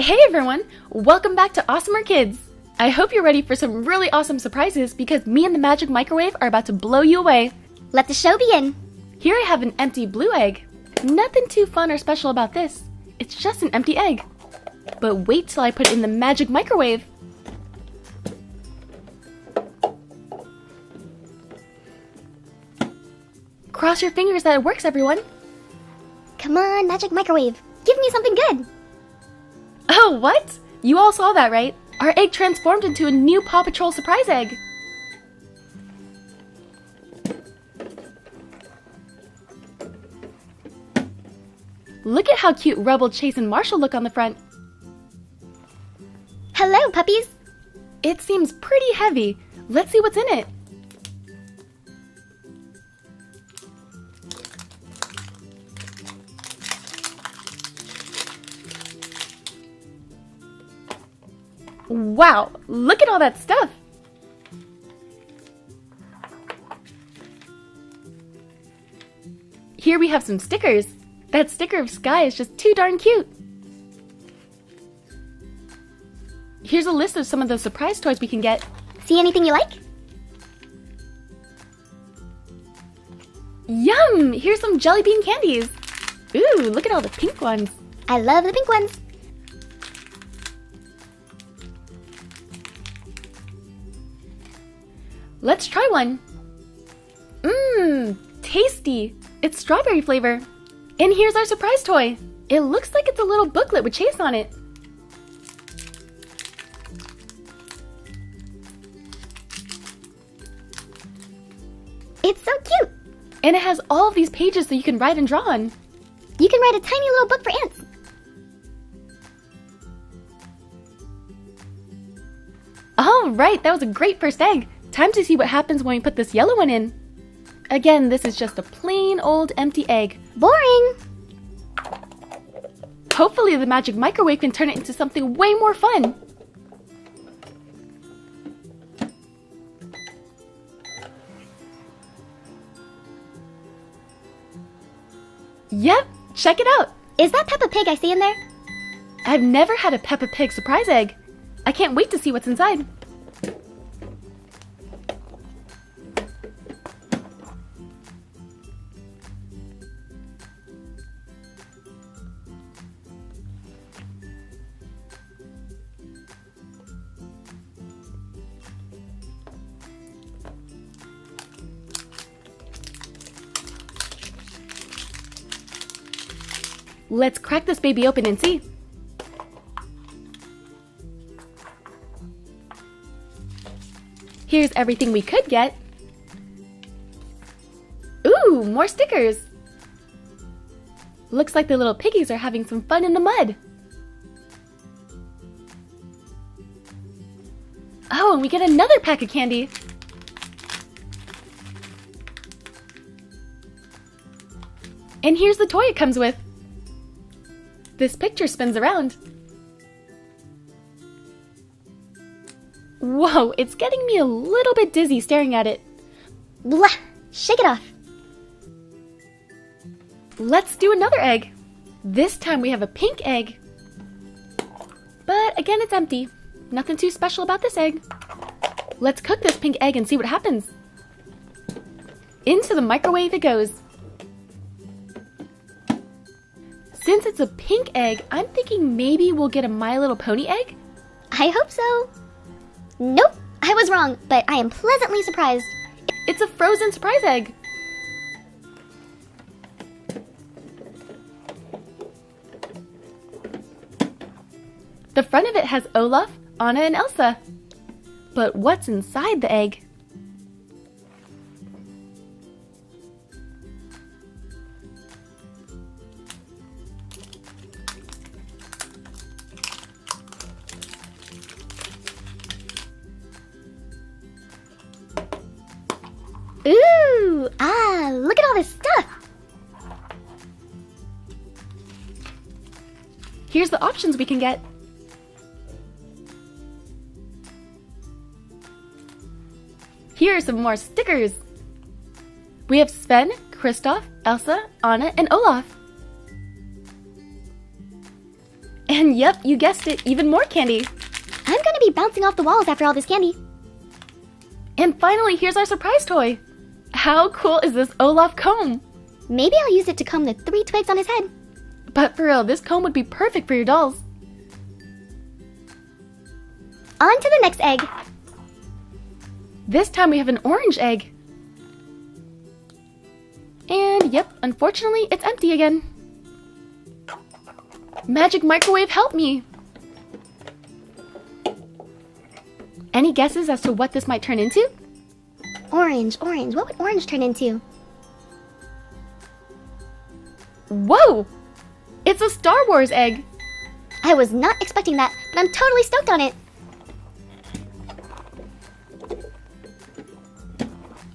Hey everyone! Welcome back to Awesomer Kids! I hope you're ready for some really awesome surprises because me and the magic microwave are about to blow you away. Let the show begin! Here I have an empty blue egg. Nothing too fun or special about this. It's just an empty egg. But wait till I put it in the magic microwave. Cross your fingers that it works, everyone. Come on, magic microwave. Give me something good. Oh, what? You all saw that, right? Our egg transformed into a new Paw Patrol surprise egg. Look at how cute Rubble, Chase, and Marshall look on the front. Hello, puppies. It seems pretty heavy. Let's see what's in it. Wow, look at all that stuff! Here we have some stickers. That sticker of Sky is just too darn cute. Here's a list of some of the surprise toys we can get. See anything you like? Yum! Here's some jelly bean candies. Ooh, look at all the pink ones. I love the pink ones. Let's try one. Mmm, tasty. It's strawberry flavor. And here's our surprise toy. It looks like it's a little booklet with Chase on it. It's so cute. And it has all of these pages so you can write and draw on. You can write a tiny little book for ants. All right, that was a great first egg. Time to see what happens when we put this yellow one in. Again, this is just a plain old empty egg. Boring. Hopefully the magic microwave can turn it into something way more fun. Yep, check it out. Is that Peppa Pig I see in there? I've never had a Peppa Pig surprise egg. I can't wait to see what's inside. Let's crack this baby open and see. Here's everything we could get. Ooh, more stickers. Looks like the little piggies are having some fun in the mud. Oh, and we get another pack of candy. And here's the toy it comes with. This picture spins around. Whoa, it's getting me a little bit dizzy staring at it. Blah! Shake it off. Let's do another egg. This time we have a pink egg. But again, it's empty. Nothing too special about this egg. Let's cook this pink egg and see what happens. Into the microwave it goes. Since it's a pink egg, I'm thinking maybe we'll get a My Little Pony egg? I hope so. Nope, I was wrong, but I am pleasantly surprised. It's a frozen surprise egg. The front of it has Olaf, Anna, and Elsa. But what's inside the egg? Ooh! Look at all this stuff! Here's the options we can get. Here are some more stickers. We have Sven, Kristoff, Elsa, Anna, and Olaf. And yep, you guessed it, even more candy. I'm gonna be bouncing off the walls after all this candy. And finally, here's our surprise toy. How cool is this Olaf comb? Maybe I'll use it to comb the 3 twigs on his head. But for real, this comb would be perfect for your dolls. On to the next egg. This time we have an orange egg. And yep, unfortunately, it's empty again. Magic microwave, help me! Any guesses as to what this might turn into? Orange. What would orange turn into? Whoa! It's a Star Wars egg! I was not expecting that, but I'm totally stoked on it.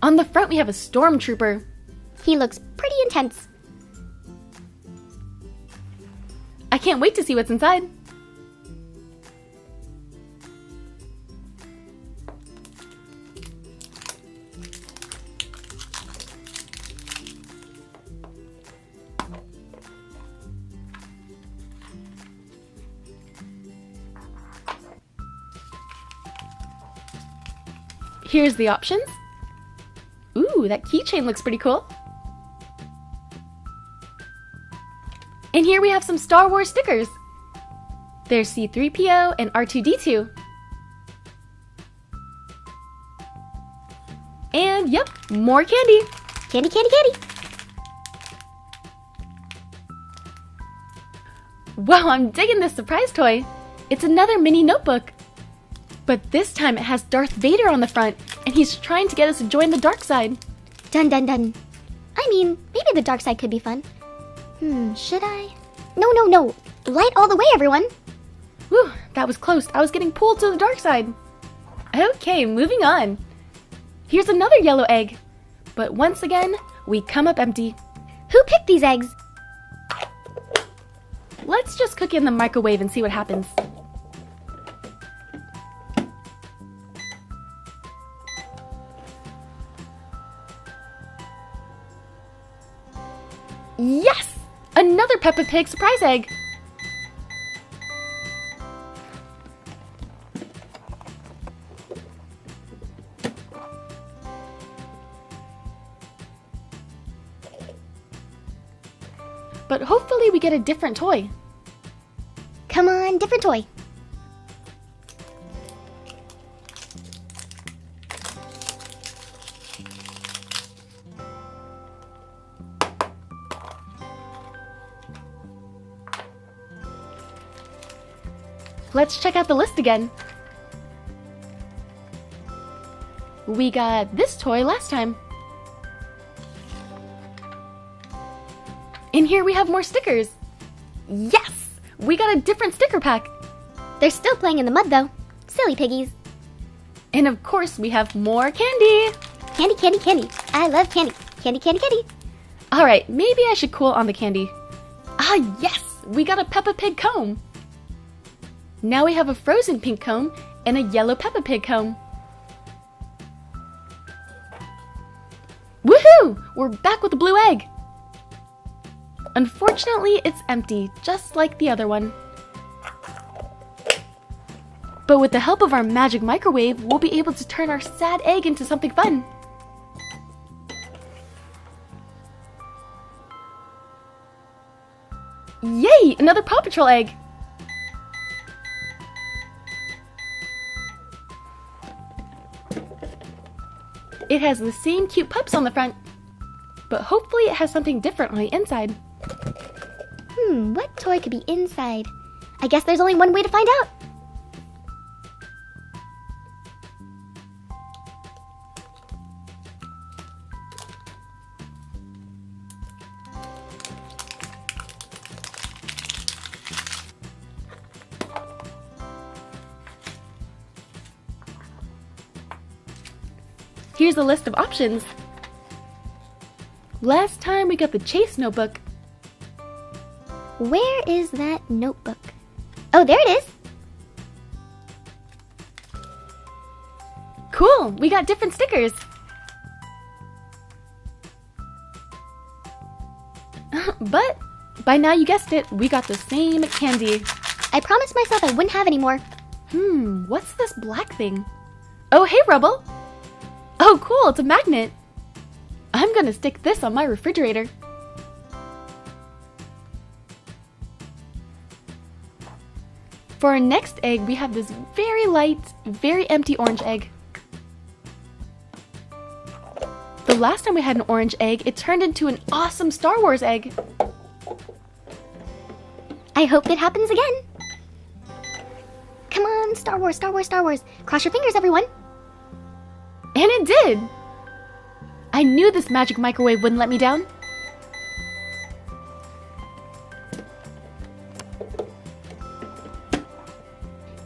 On the front, we have a stormtrooper. He looks pretty intense. I can't wait to see what's inside. Here's the options. Ooh, that keychain looks pretty cool. And here we have some Star Wars stickers. There's C-3PO and R2-D2. And yep, more candy. Candy. Wow, I'm digging this surprise toy. It's another mini notebook. But this time it has Darth Vader on the front, and he's trying to get us to join the dark side. Dun. I mean, maybe the dark side could be fun. Should I? No. Light all the way, everyone. Whew, that was close. I was getting pulled to the dark side. Okay, moving on. Here's another yellow egg. But once again, we come up empty. Who picked these eggs? Let's just cook it in the microwave and see what happens. Yes! Another Peppa Pig surprise egg! But hopefully we get a different toy. Come on, different toy. Let's check out the list again. We got this toy last time. And here we have more stickers. Yes! We got a different sticker pack. They're still playing in the mud, though. Silly piggies. And of course, we have more candy. Candy. I love candy. Candy. Alright, maybe I should cool on the candy. Ah, yes! We got a Peppa Pig comb. Now we have a frozen pink comb and a yellow Peppa Pig comb. Woohoo! We're back with the blue egg. Unfortunately, it's empty, just like the other one. But with the help of our magic microwave, we'll be able to turn our sad egg into something fun. Yay! Another Paw Patrol egg! It has the same cute pups on the front, but hopefully it has something different on the inside. What toy could be inside? I guess there's only one way to find out. Here's a list of options. Last time we got the Chase notebook. Where is that notebook? Oh, there it is. Cool, we got different stickers. But by now you guessed it, we got the same candy. I promised myself I wouldn't have any more. What's this black thing? Oh, hey, Rubble! Oh, cool, it's a magnet! I'm gonna stick this on my refrigerator. For our next egg, we have this very light, very empty orange egg. The last time we had an orange egg, it turned into an awesome Star Wars egg. I hope it happens again. Come on, Star Wars, Star Wars, Star Wars. Cross your fingers, everyone. And it did! I knew this magic microwave wouldn't let me down.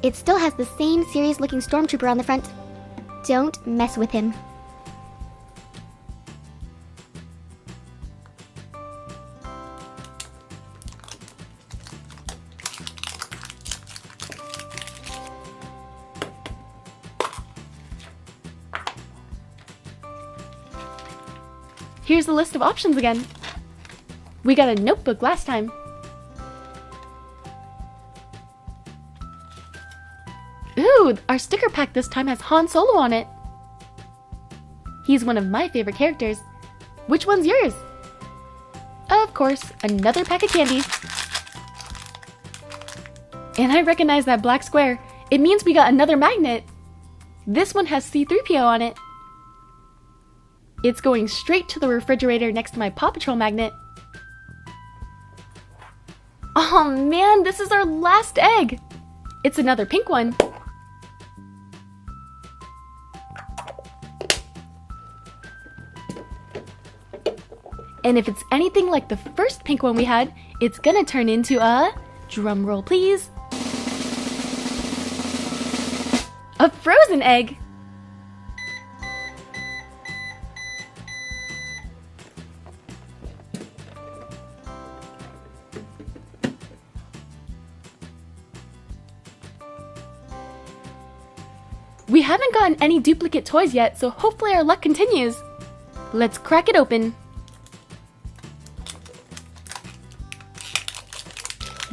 It still has the same serious-looking stormtrooper on the front. Don't mess with him. Here's the list of options again. We got a notebook last time. Ooh, our sticker pack this time has Han Solo on it. He's one of my favorite characters. Which one's yours? Of course, another pack of candy. And I recognize that black square. It means we got another magnet. This one has C-3PO on it. It's going straight to the refrigerator next to my Paw Patrol magnet. Oh man, this is our last egg! It's another pink one. And if it's anything like the first pink one we had, it's gonna turn into a, drum roll please, a frozen egg! We haven't gotten any duplicate toys yet, so hopefully our luck continues. Let's crack it open.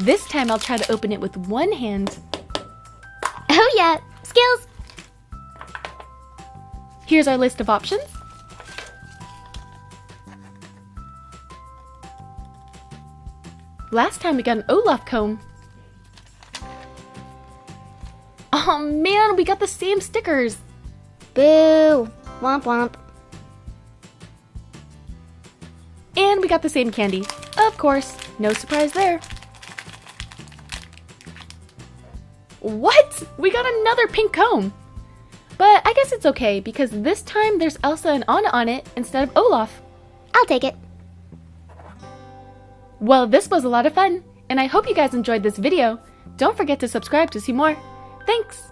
This time I'll try to open it with one hand. Oh yeah, skills! Here's our list of options. Last time we got an Olaf comb. Oh man, we got the same stickers. Boo! Womp womp. And we got the same candy. Of course, no surprise there. What? We got another pink comb. But I guess it's okay because this time there's Elsa and Anna on it instead of Olaf. I'll take it. Well, this was a lot of fun, and I hope you guys enjoyed this video. Don't forget to subscribe to see more. Thanks!